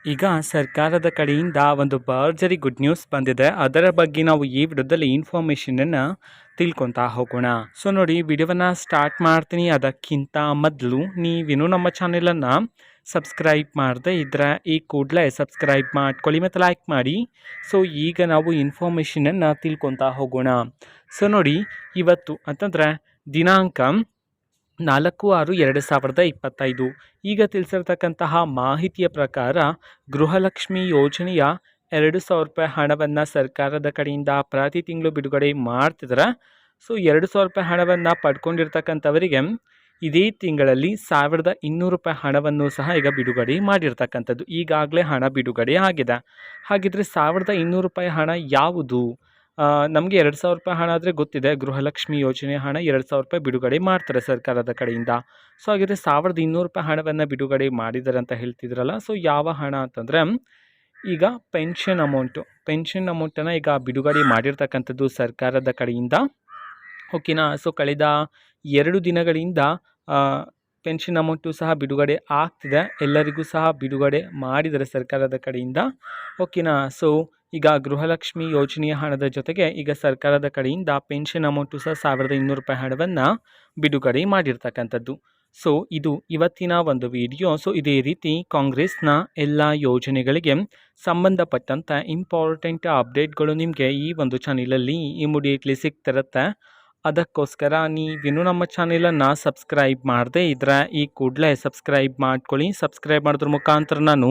ಈಗ ಸರ್ಕಾರದ ಕಡೆಯಿಂದ ಒಂದು ಭರ್ಜರಿ ಗುಡ್ ನ್ಯೂಸ್ ಬಂದಿದೆ. ಅದರ ಬಗ್ಗೆ ನಾವು ಈ ವಿಡಿಯೋದಲ್ಲಿ ಇನ್ಫಾರ್ಮೇಷನನ್ನು ತಿಳ್ಕೊತಾ ಹೋಗೋಣ. ಸೊ ನೋಡಿ, ವಿಡಿಯೋವನ್ನು ಸ್ಟಾರ್ಟ್ ಮಾಡ್ತೀನಿ. ಅದಕ್ಕಿಂತ ಮೊದಲು ನೀವಿನ್ನೂ ನಮ್ಮ ಚಾನೆಲನ್ನು ಸಬ್ಸ್ಕ್ರೈಬ್ ಮಾಡದೆ ಇದ್ದರೆ ಈ ಕೂಡಲೇ ಸಬ್ಸ್ಕ್ರೈಬ್ ಮಾಡ್ಕೊಳ್ಳಿ ಮತ್ತು ಲೈಕ್ ಮಾಡಿ. ಸೊ ಈಗ ನಾವು ಇನ್ಫಾರ್ಮೇಷನನ್ನು ತಿಳ್ಕೊತಾ ಹೋಗೋಣ. ಸೊ ನೋಡಿ, ಇವತ್ತು ಅಂತಂದರೆ ದಿನಾಂಕ 4/6/2025 ಈಗ ತಿಳಿಸಿರ್ತಕ್ಕಂತಹ ಮಾಹಿತಿಯ ಪ್ರಕಾರ ಗೃಹಲಕ್ಷ್ಮಿ ಯೋಜನೆಯ 2,000 ರೂಪಾಯಿ ಹಣವನ್ನು ಸರ್ಕಾರದ ಕಡೆಯಿಂದ ಪ್ರತಿ ತಿಂಗಳು ಬಿಡುಗಡೆ ಮಾಡ್ತಿದ್ದಾರೆ. ಸೊ 2,000 ರೂಪಾಯಿ ಹಣವನ್ನು ಪಡ್ಕೊಂಡಿರ್ತಕ್ಕಂಥವರಿಗೆ ಇದೇ ತಿಂಗಳಲ್ಲಿ 1,200 ರೂಪಾಯಿ ಹಣವನ್ನು ಸಹ ಈಗ ಬಿಡುಗಡೆ ಮಾಡಿರ್ತಕ್ಕಂಥದ್ದು. ಈಗಾಗಲೇ ಹಣ ಬಿಡುಗಡೆ ಆಗಿದೆ. ಹಾಗಿದ್ರೆ 1,200 ರೂಪಾಯಿ ಹಣ ಯಾವುದು? ನಮಗೆ 2,000 ರೂಪಾಯಿ ಹಣ ಆದರೆ ಗೊತ್ತಿದೆ, ಗೃಹಲಕ್ಷ್ಮಿ ಯೋಜನೆ ಹಣ 2,000 ರೂಪಾಯಿ ಬಿಡುಗಡೆ ಮಾಡ್ತಾರೆ ಸರ್ಕಾರದ ಕಡೆಯಿಂದ. ಸೊ ಹಾಗಿದ್ರೆ 1,200 ರೂಪಾಯಿ ಹಣವನ್ನು ಬಿಡುಗಡೆ ಮಾಡಿದ್ದಾರೆ ಅಂತ ಹೇಳ್ತಿದ್ರಲ್ಲ. ಸೊ ಯಾವ ಹಣ ಅಂತಂದರೆ ಈಗ ಪೆನ್ಷನ್ ಅಮೌಂಟನ್ನು ಈಗ ಬಿಡುಗಡೆ ಮಾಡಿರ್ತಕ್ಕಂಥದ್ದು ಸರ್ಕಾರದ ಕಡೆಯಿಂದ. ಓಕೆನಾ. ಸೊ ಕಳೆದ 2 ದಿನಗಳಿಂದ ಪೆನ್ಷನ್ ಅಮೌಂಟು ಸಹ ಬಿಡುಗಡೆ ಆಗ್ತಿದೆ. ಎಲ್ಲರಿಗೂ ಸಹ ಬಿಡುಗಡೆ ಮಾಡಿದರೆ ಸರ್ಕಾರದ ಕಡೆಯಿಂದ. ಓಕೆನಾ. ಸೊ ಈಗ ಗೃಹಲಕ್ಷ್ಮಿ ಯೋಜನೆಯ ಹಣದ ಜೊತೆಗೆ ಈಗ ಸರ್ಕಾರದ ಕಡೆಯಿಂದ ಪೆನ್ಷನ್ ಅಮೌಂಟು ಸಹ 1,200 ರೂಪಾಯಿ ಹಣವನ್ನು ಬಿಡುಗಡೆ ಮಾಡಿರ್ತಕ್ಕಂಥದ್ದು. ಸೊ ಇದು ಇವತ್ತಿನ ಒಂದು ವಿಡಿಯೋ. ಸೊ ಇದೇ ರೀತಿ ಕಾಂಗ್ರೆಸ್ನ ಎಲ್ಲ ಯೋಜನೆಗಳಿಗೆ ಸಂಬಂಧಪಟ್ಟಂಥ ಇಂಪಾರ್ಟೆಂಟ್ ಅಪ್ಡೇಟ್ಗಳು ನಿಮಗೆ ಈ ಒಂದು ಚಾನಲಲ್ಲಿ ಇಮಿಡಿಯೇಟ್ಲಿ ಸಿಗ್ತಿರುತ್ತೆ. ಅದಕ್ಕೋಸ್ಕರ ನೀವಿನ್ನೂ ನಮ್ಮ ಚಾನೆಲನ್ನು ಸಬ್ಸ್ಕ್ರೈಬ್ ಮಾಡದೆ ಇದ್ದರೆ ಈ ಕೂಡಲೇ ಸಬ್ಸ್ಕ್ರೈಬ್ ಮಾಡ್ಕೊಳ್ಳಿ. ಸಬ್ಸ್ಕ್ರೈಬ್ ಮಾಡೋದ್ರ ಮುಖಾಂತರ ನಾನು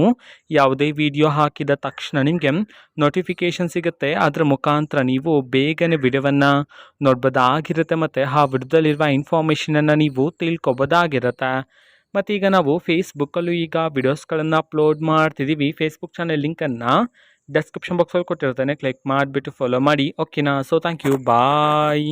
ಯಾವುದೇ ವಿಡಿಯೋ ಹಾಕಿದ ತಕ್ಷಣ ನಿಮಗೆ ನೋಟಿಫಿಕೇಷನ್ ಸಿಗುತ್ತೆ. ಅದರ ಮುಖಾಂತರ ನೀವು ಬೇಗನೆ ವಿಡಿಯೋವನ್ನು ನೋಡ್ಬೋದಾಗಿರುತ್ತೆ ಮತ್ತು ಆ ವಿಡಿಯೋದಲ್ಲಿರುವ ಇನ್ಫಾರ್ಮೇಷನನ್ನು ನೀವು ತಿಳ್ಕೊಬೋದಾಗಿರುತ್ತೆ. ಮತ್ತು ಈಗ ನಾವು ಫೇಸ್ಬುಕ್ಕಲ್ಲೂ ಈಗ ವಿಡಿಯೋಸ್ಗಳನ್ನು ಅಪ್ಲೋಡ್ ಮಾಡ್ತಿದ್ದೀವಿ. ಫೇಸ್ಬುಕ್ ಚಾನೆಲ್ ಲಿಂಕನ್ನು ಡಿಸ್ಕ್ರಿಪ್ಷನ್ ಬಾಕ್ಸಲ್ಲಿ ಕೊಟ್ಟಿರ್ತೇನೆ. ಕ್ಲಿಕ್ ಮಾಡಿಬಿಟ್ಟು ಫಾಲೋ ಮಾಡಿ. ಓಕೆನಾ. So thank you, bye.